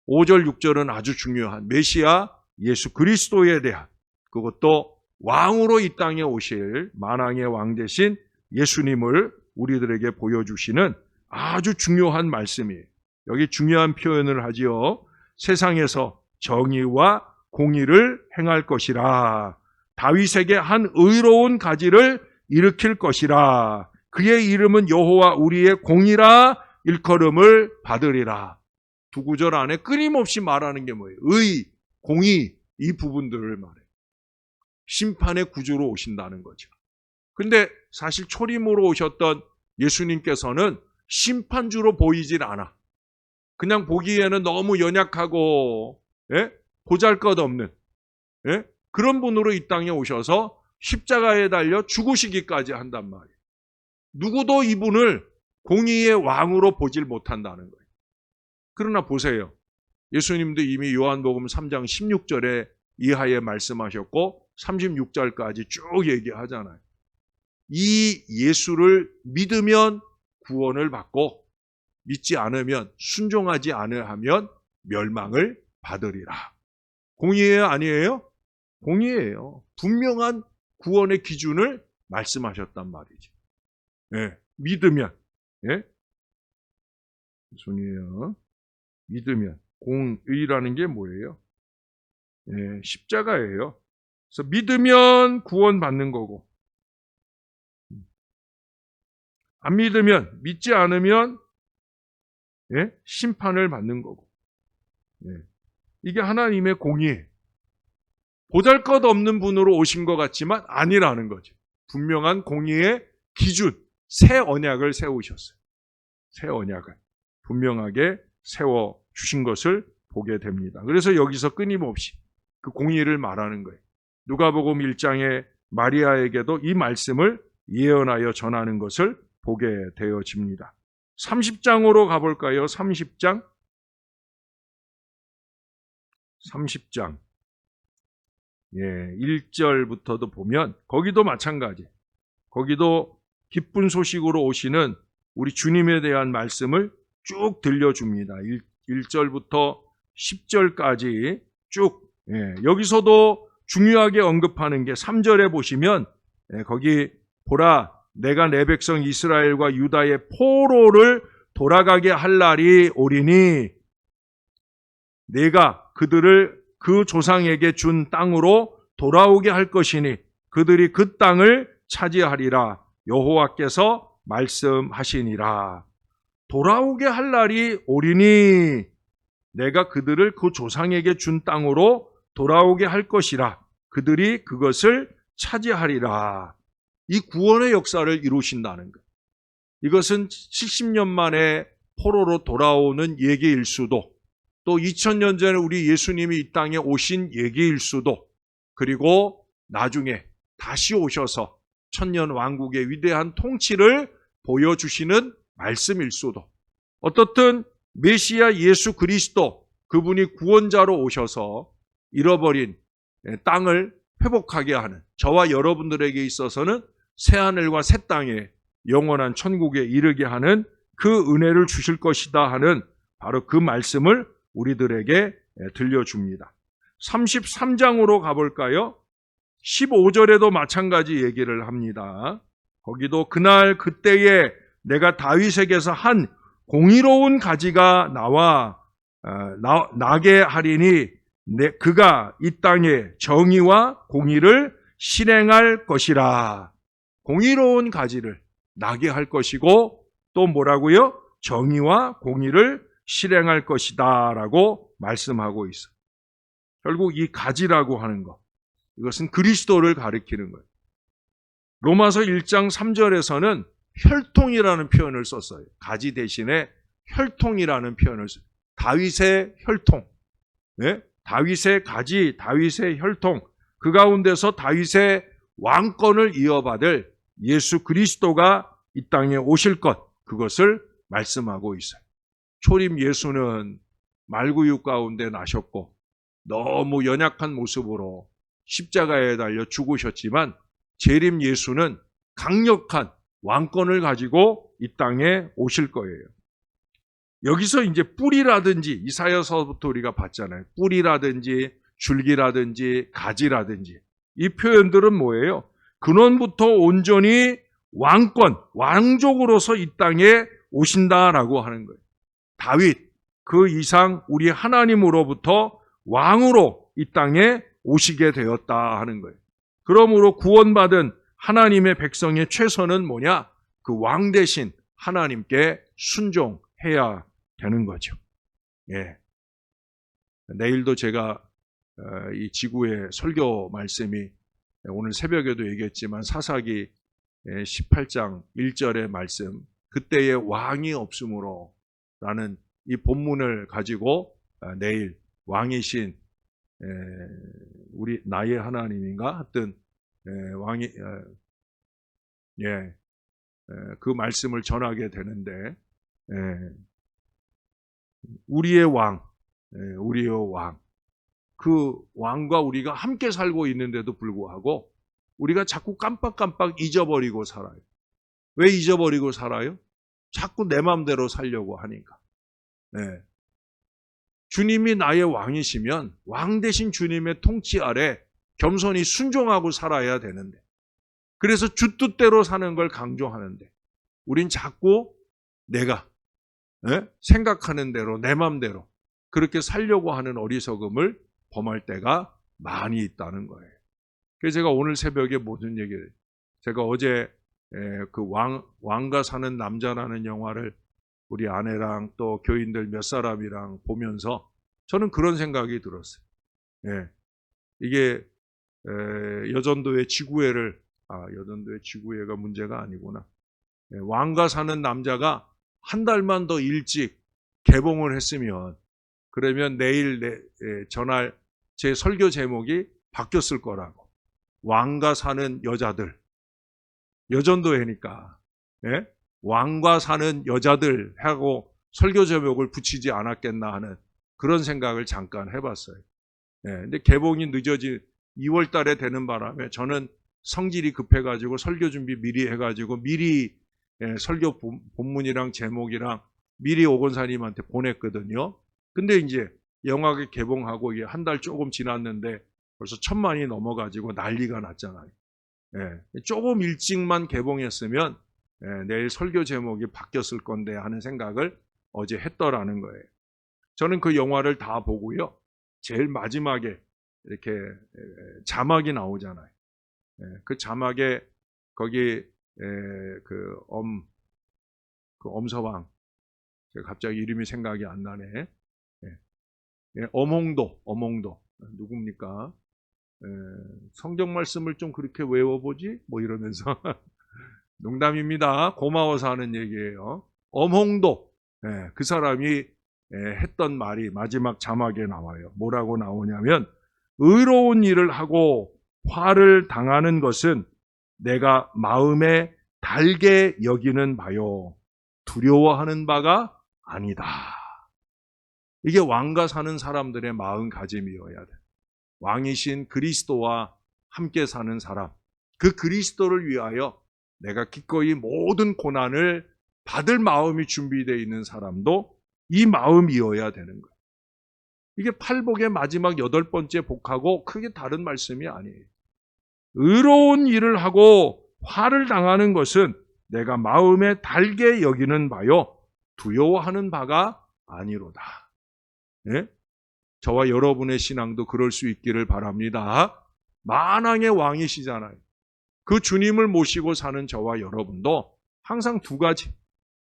[SPEAKER 1] 5절 6절은 아주 중요한 메시아 예수 그리스도에 대한, 그것도 왕으로 이 땅에 오실 만왕의 왕 대신 예수님을 우리들에게 보여주시는 아주 중요한 말씀이에요. 여기 중요한 표현을 하지요. 세상에서 정의와 공의를 행할 것이라. 다윗에게 한 의로운 가지를 일으킬 것이라. 그의 이름은 여호와 우리의 공의라 일컬음을 받으리라. 두 구절 안에 끊임없이 말하는 게 뭐예요? 의, 공의, 이 부분들을 말해요. 심판의 구주로 오신다는 거죠. 근데 사실 초림으로 오셨던 예수님께서는 심판주로 보이질 않아. 그냥 보기에는 너무 연약하고 보잘것없는 그런 분으로 이 땅에 오셔서 십자가에 달려 죽으시기까지 한단 말이에요. 누구도 이분을 공의의 왕으로 보질 못한다는 거예요. 그러나 보세요. 예수님도 이미 요한복음 3장 16절에 이하에 말씀하셨고 36절까지 쭉 얘기하잖아요. 이 예수를 믿으면 구원을 받고 믿지 않으면, 순종하지 않으면 멸망을 받으리라. 공의예요? 아니에요? 공의예요. 분명한 구원의 기준을 말씀하셨단 말이죠. 예, 믿으면, 손이에요. 믿으면. 공의라는 게 뭐예요? 예, 십자가예요. 그래서 믿으면 구원받는 거고, 안 믿으면, 믿지 않으면 심판을 받는 거고. 이게 하나님의 공의예요. 보잘것없는 분으로 오신 것 같지만 아니라는 거죠. 분명한 공의의 기준, 새 언약을 세우셨어요. 새 언약을 분명하게 세워주신 것을 보게 됩니다. 그래서 여기서 끊임없이 그 공의를 말하는 거예요. 누가복음 1장에 마리아에게도 이 말씀을 예언하여 전하는 것을 보게 되어집니다. 30장으로 가볼까요? 30장. 예, 1절부터도 보면 거기도 마찬가지. 거기도 기쁜 소식으로 오시는 우리 주님에 대한 말씀을 쭉 들려줍니다. 1절부터 10절까지 쭉. 예, 여기서도 중요하게 언급하는 게 3절에 보시면 거기 보라, 내가 내 백성 이스라엘과 유다의 포로를 돌아가게 할 날이 오리니 내가 그들을 그 조상에게 준 땅으로 돌아오게 할 것이니 그들이 그 땅을 차지하리라. 여호와께서 말씀하시니라. 돌아오게 할 날이 오리니 내가 그들을 그 조상에게 준 땅으로 돌아오게 할 것이라. 그들이 그것을 차지하리라. 이 구원의 역사를 이루신다는 것. 이것은 70년 만에 포로로 돌아오는 얘기일 수도, 또 2000년 전에 우리 예수님이 이 땅에 오신 얘기일 수도, 그리고 나중에 다시 오셔서 천년 왕국의 위대한 통치를 보여주시는 말씀일 수도, 어떻든 메시아 예수 그리스도, 그분이 구원자로 오셔서 잃어버린 땅을 회복하게 하는, 저와 여러분들에게 있어서는 새하늘과 새 땅에 영원한 천국에 이르게 하는 그 은혜를 주실 것이다 하는 바로 그 말씀을 우리들에게 들려줍니다. 33장으로 가볼까요? 15절에도 마찬가지 얘기를 합니다. 거기도 그날 그때에 내가 다윗에게서 한 공의로운 가지가 나와 나게 하리니 그가 이 땅에 정의와 공의를 실행할 것이라. 공의로운 가지를 나게 할 것이고 또 뭐라고요? 정의와 공의를 실행할 것이다 라고 말씀하고 있어요. 결국 이 가지라고 하는 것, 이것은 그리스도를 가리키는 거예요. 로마서 1장 3절에서는 혈통이라는 표현을 썼어요. 가지 대신에 혈통이라는 표현을 썼어요. 다윗의 혈통, 네? 다윗의 가지, 다윗의 혈통, 그 가운데서 다윗의 왕권을 이어받을 예수 그리스도가 이 땅에 오실 것, 그것을 말씀하고 있어요. 초림 예수는 말구육 가운데 나셨고 너무 연약한 모습으로 십자가에 달려 죽으셨지만 재림 예수는 강력한 왕권을 가지고 이 땅에 오실 거예요. 여기서 이제 뿌리라든지 이사야서부터 우리가 봤잖아요. 뿌리라든지 줄기라든지 가지라든지 이 표현들은 뭐예요? 근원부터 온전히 왕권, 왕족으로서 이 땅에 오신다라고 하는 거예요. 다윗, 그 이상 우리 하나님으로부터 왕으로 이 땅에 오시게 되었다 하는 거예요. 그러므로 구원받은 하나님의 백성의 최선은 뭐냐? 그 왕 대신 하나님께 순종해야 되는 거죠. 예. 내일도 제가 이 지구의 설교 말씀이 오늘 새벽에도 얘기했지만 사사기 18장 1절의 말씀, 그때의 왕이 없으므로 라는 이 본문을 가지고 내일 왕이신 우리 나의 하나님인가 하여튼 왕이 그 말씀을 전하게 되는데 우리의 왕, 우리의 왕, 그 왕과 우리가 함께 살고 있는데도 불구하고 우리가 자꾸 깜빡깜빡 잊어버리고 살아요. 왜 잊어버리고 살아요? 자꾸 내 마음대로 살려고 하니까. 주님이 나의 왕이시면 왕 대신 주님의 통치 아래 겸손히 순종하고 살아야 되는데, 그래서 주 뜻대로 사는 걸 강조하는데 우린 자꾸 내가 생각하는 대로 내 마음대로 그렇게 살려고 하는 어리석음을 범할 때가 많이 있다는 거예요. 그래서 제가 오늘 새벽에 무슨 얘기를, 제가 어제 그 왕과 사는 남자라는 영화를 우리 아내랑 또 교인들 몇 사람이랑 보면서 저는 그런 생각이 들었어요. 이게 여전도의 지구애를 여전도의 지구애가 문제가 아니구나. 왕과 사는 남자가 한 달만 더 일찍 개봉을 했으면, 그러면 내일 전할 제 설교 제목이 바뀌었을 거라고. 왕과 사는 여자들. 여전도회니까 왕과 사는 여자들 하고 설교 제목을 붙이지 않았겠나 하는 그런 생각을 잠깐 해봤어요. 근데 개봉이 늦어진 2월 달에 되는 바람에 저는 성질이 급해가지고 설교 준비 미리 해가지고 미리 설교 본문이랑 제목이랑 미리 오건사님한테 보냈거든요. 근데 이제 영화가 개봉하고 이게 한 달 조금 지났는데 벌써 1000만이 넘어가지고 난리가 났잖아요. 조금 일찍만 개봉했으면 내일 설교 제목이 바뀌었을 건데 하는 생각을 어제 했더라는 거예요. 저는 그 영화를 다 보고요. 제일 마지막에 이렇게 자막이 나오잖아요. 그 자막에 거기 그 엄서방, 제가 갑자기 이름이 생각이 안 나네. 엄홍도 누굽니까? 성경 말씀을 좀 그렇게 외워보지? 뭐 이러면서 농담입니다. 고마워서 하는 얘기예요. 엄홍도, 그 사람이 했던 말이 마지막 자막에 나와요. 뭐라고 나오냐면, 의로운 일을 하고 화를 당하는 것은 내가 마음에 달게 여기는 바요, 두려워하는 바가 아니다. 이게 왕과 사는 사람들의 마음가짐이어야 돼. 왕이신 그리스도와 함께 사는 사람, 그 그리스도를 위하여 내가 기꺼이 모든 고난을 받을 마음이 준비되어 있는 사람도 이 마음이어야 되는 거예요. 이게 팔복의 마지막 8번째 복하고 크게 다른 말씀이 아니에요. 의로운 일을 하고 화를 당하는 것은 내가 마음에 달게 여기는 바요, 두려워하는 바가 아니로다. 예? 저와 여러분의 신앙도 그럴 수 있기를 바랍니다. 만왕의 왕이시잖아요. 그 주님을 모시고 사는 저와 여러분도 항상 두 가지.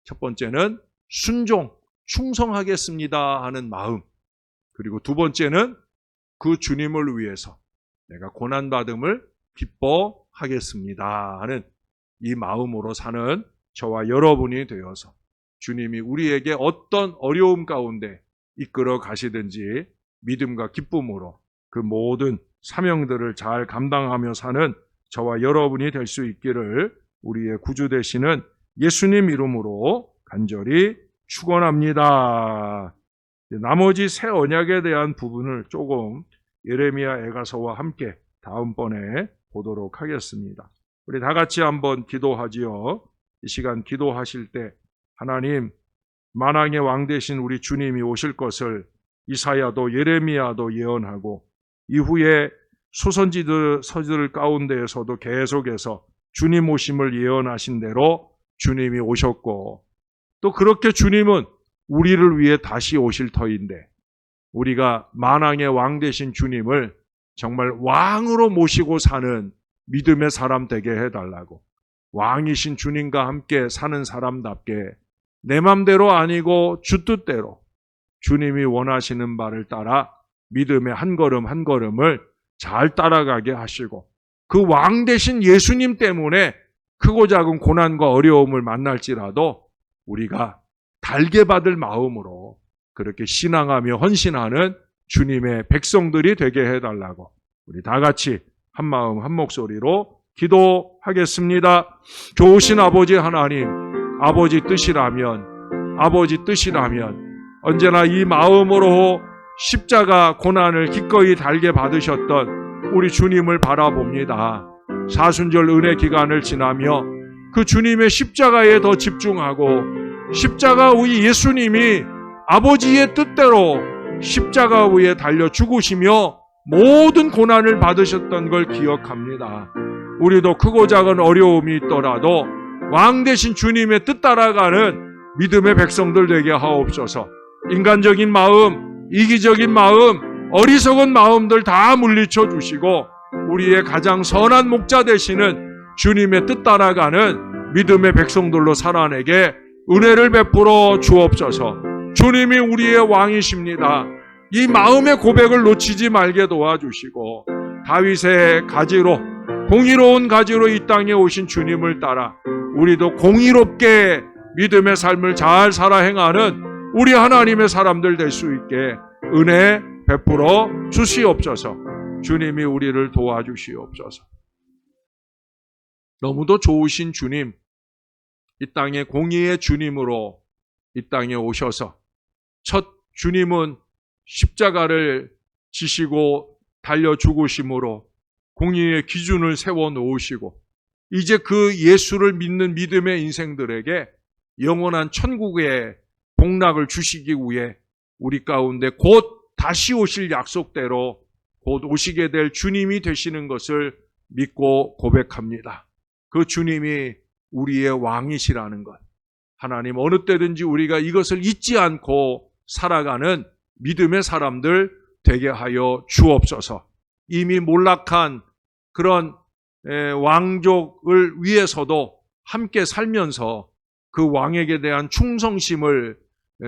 [SPEAKER 1] 첫 번째는 순종, 충성하겠습니다 하는 마음. 그리고 두 번째는 그 주님을 위해서 내가 고난받음을 기뻐하겠습니다 하는 이 마음으로 사는 저와 여러분이 되어서 주님이 우리에게 어떤 어려움 가운데 이끌어 가시든지 믿음과 기쁨으로 그 모든 사명들을 잘 감당하며 사는 저와 여러분이 될 수 있기를 우리의 구주 되시는 예수님 이름으로 간절히 축원합니다. 나머지 새 언약에 대한 부분을 조금 예레미야 애가서와 함께 다음번에 보도록 하겠습니다. 우리 다 같이 한번 기도하지요. 이 시간 기도하실 때 하나님, 만왕의 왕 되신 우리 주님이 오실 것을 이사야도 예레미야도 예언하고 이후에 소선지들 가운데에서도 계속해서 주님 오심을 예언하신 대로 주님이 오셨고 또 그렇게 주님은 우리를 위해 다시 오실 터인데 우리가 만왕의 왕 되신 주님을 정말 왕으로 모시고 사는 믿음의 사람 되게 해달라고, 왕이신 주님과 함께 사는 사람답게 내 맘대로 아니고 주 뜻대로 주님이 원하시는 바를 따라 믿음의 한 걸음 한 걸음을 잘 따라가게 하시고 그 왕 되신 예수님 때문에 크고 작은 고난과 어려움을 만날지라도 우리가 달게 받을 마음으로 그렇게 신앙하며 헌신하는 주님의 백성들이 되게 해달라고 우리 다 같이 한 마음 한 목소리로 기도하겠습니다. 좋으신 아버지 하나님, 아버지 뜻이라면 언제나 이 마음으로 십자가 고난을 기꺼이 달게 받으셨던 우리 주님을 바라봅니다. 사순절 은혜 기간을 지나며 그 주님의 십자가에 더 집중하고 십자가 위 예수님이 아버지의 뜻대로 십자가 위에 달려 죽으시며 모든 고난을 받으셨던 걸 기억합니다. 우리도 크고 작은 어려움이 있더라도 왕 되신 주님의 뜻 따라가는 믿음의 백성들 되게 하옵소서. 인간적인 마음, 이기적인 마음, 어리석은 마음들 다 물리쳐 주시고 우리의 가장 선한 목자 되시는 주님의 뜻 따라가는 믿음의 백성들로 살아내게 은혜를 베풀어 주옵소서. 주님이 우리의 왕이십니다. 이 마음의 고백을 놓치지 말게 도와주시고 다윗의 가지로, 공의로운 가지로 이 땅에 오신 주님을 따라 우리도 공의롭게 믿음의 삶을 잘 살아 행하는 우리 하나님의 사람들 될 수 있게 은혜 베풀어 주시옵소서. 주님이 우리를 도와주시옵소서. 너무도 좋으신 주님, 이 땅에 공의의 주님으로 이 땅에 오셔서 첫 주님은 십자가를 지시고 달려 죽으심으로 공의의 기준을 세워 놓으시고 이제 그 예수를 믿는 믿음의 인생들에게 영원한 천국의 복락을 주시기 위해 우리 가운데 곧 다시 오실 약속대로 곧 오시게 될 주님이 되시는 것을 믿고 고백합니다. 그 주님이 우리의 왕이시라는 것. 하나님, 어느 때든지 우리가 이것을 잊지 않고 살아가는 믿음의 사람들 되게 하여 주옵소서. 이미 몰락한 그런 왕족을 위해서도 함께 살면서 그 왕에게 대한 충성심을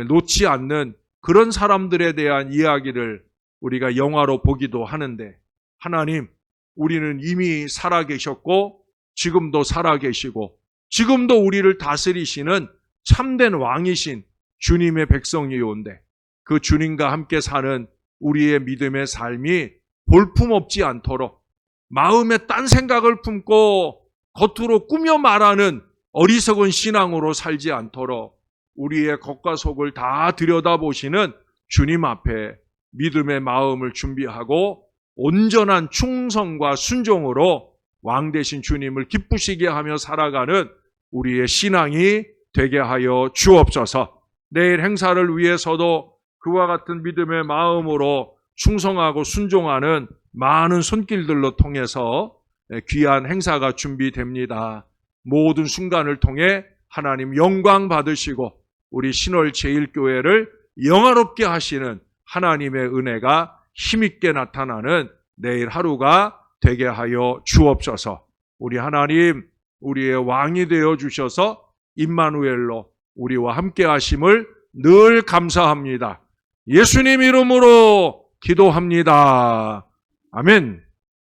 [SPEAKER 1] 놓지 않는 그런 사람들에 대한 이야기를 우리가 영화로 보기도 하는데, 하나님, 우리는 이미 살아계셨고 지금도 살아계시고 지금도 우리를 다스리시는 참된 왕이신 주님의 백성이온데 그 주님과 함께 사는 우리의 믿음의 삶이 볼품없지 않도록 마음에 딴 생각을 품고 겉으로 꾸며 말하는 어리석은 신앙으로 살지 않도록 우리의 겉과 속을 다 들여다보시는 주님 앞에 믿음의 마음을 준비하고 온전한 충성과 순종으로 왕 되신 주님을 기쁘시게 하며 살아가는 우리의 신앙이 되게 하여 주옵소서. 내일 행사를 위해서도 그와 같은 믿음의 마음으로 충성하고 순종하는 많은 손길들로 통해서 귀한 행사가 준비됩니다. 모든 순간을 통해 하나님 영광 받으시고 우리 신월 제1교회를 영화롭게 하시는 하나님의 은혜가 힘있게 나타나는 내일 하루가 되게 하여 주옵소서. 우리 하나님, 우리의 왕이 되어 주셔서 임마누엘로 우리와 함께 하심을 늘 감사합니다. 예수님 이름으로 기도합니다. 아멘.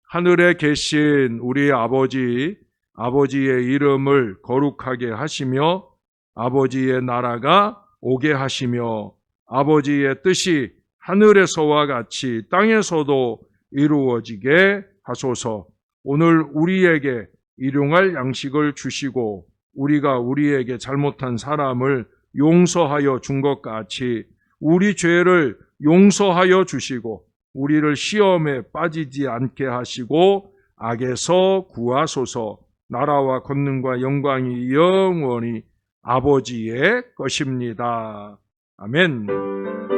[SPEAKER 1] 하늘에 계신 우리 아버지, 아버지의 이름을 거룩하게 하시며 아버지의 나라가 오게 하시며 아버지의 뜻이 하늘에서와 같이 땅에서도 이루어지게 하소서. 오늘 우리에게 일용할 양식을 주시고 우리가 우리에게 잘못한 사람을 용서하여 준 것 같이 우리 죄를 용서하여 주시고 우리를 시험에 빠지지 않게 하시고 악에서 구하소서. 나라와 권능과 영광이 영원히 아버지의 것입니다. 아멘.